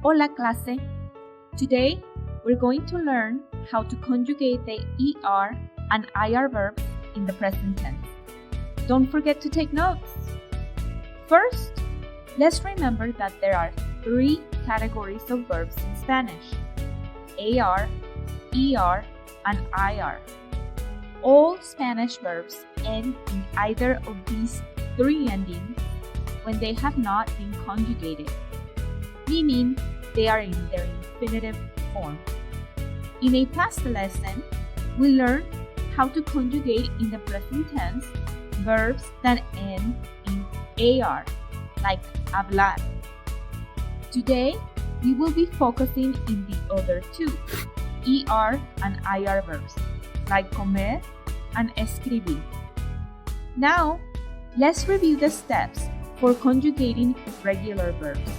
Hola clase! Today, we're going to learn how to conjugate the ER and IR verbs in the present tense. Don't forget to take notes! First, let's remember that there are three categories of verbs in Spanish: AR, ER, and IR. All Spanish verbs end in either of these three endings when they have not been conjugated, meaning they are in their infinitive form. In a past lesson, we learned how to conjugate in the present tense verbs that end in AR, like hablar. Today, we will be focusing in the other two, ER and IR verbs, like comer and escribir. Now, let's review the steps for conjugating regular verbs.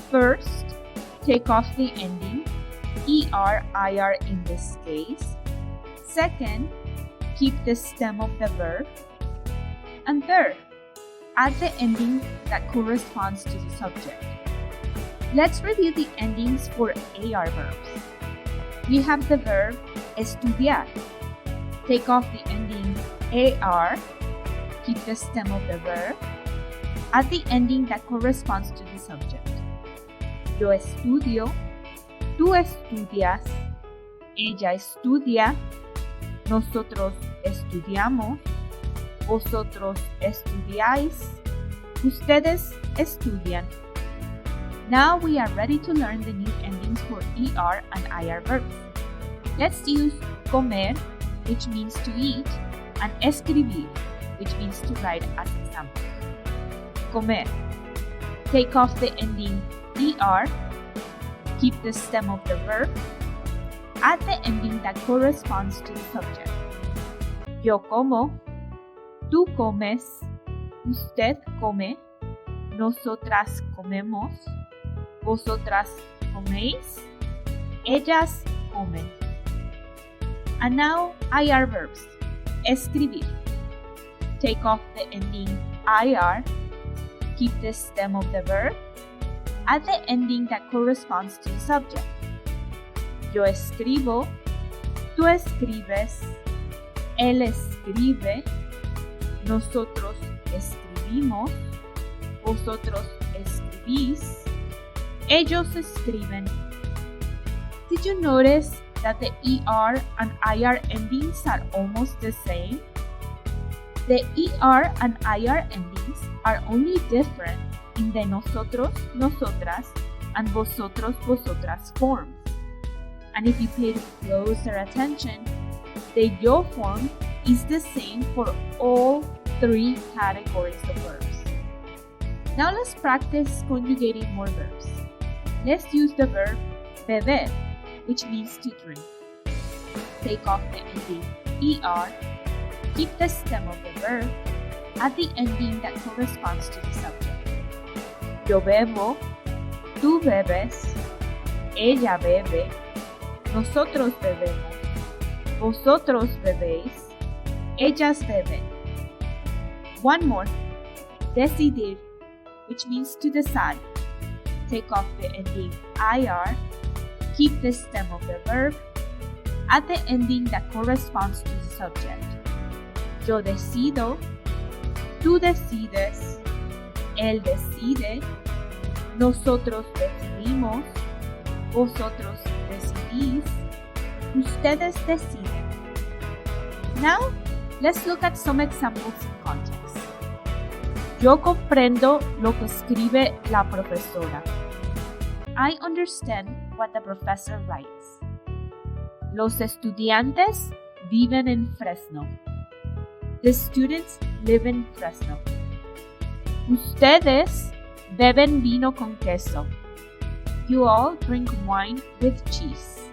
First, take off the ending, ER, IR in this case. Second, keep the stem of the verb. And third, add the ending that corresponds to the subject. Let's review the endings for AR verbs. We have the verb estudiar. Take off the ending AR, keep the stem of the verb, add the ending that corresponds to the subject. Yo estudio, tú estudias, ella estudia, nosotros estudiamos, vosotros estudiáis, ustedes estudian. Now we are ready to learn the new endings for ER and IR verbs. Let's use comer, which means to eat, and escribir, which means to write as examples. Comer. Take off the ending ER, keep the stem of the verb, add the ending that corresponds to the subject. Yo como, tú comes, usted come, nosotras comemos, vosotras coméis, ellas comen. And now IR verbs. Escribir. Take off the ending IR, keep the stem of the verb, add the ending that corresponds to the subject. Yo escribo, tú escribes, él escribe, nosotros escribimos, vosotros escribís, ellos escriben. Did you notice that the ER and IR endings are almost the same? The ER and IR endings are only different in the nosotros, nosotras, and vosotros, vosotras forms. And if you paid closer attention, the yo form is the same for all three categories of verbs. Now let's practice conjugating more verbs. Let's use the verb beber, which means to drink. Take off the ending ER, keep the stem of the verb, add the ending that corresponds to the subject. Yo bebo, tú bebes, ella bebe, nosotros bebemos, vosotros bebéis, ellas beben. One more, decidir, which means to decide. Take off the ending IR, keep the stem of the verb, add the ending that corresponds to the subject. Yo decido, tú decides, él decide, nosotros decidimos, vosotros decidís, ustedes deciden. Now, let's look at some examples in context. Yo comprendo lo que escribe la profesora. I understand what the professor writes. Los estudiantes viven en Fresno. The students live in Fresno. Ustedes beben vino con queso. You all drink wine with cheese.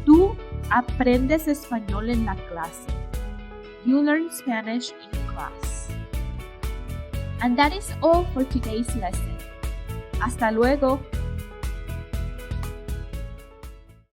Tú aprendes español en la clase. You learn Spanish in class. And that is all for today's lesson. Hasta luego.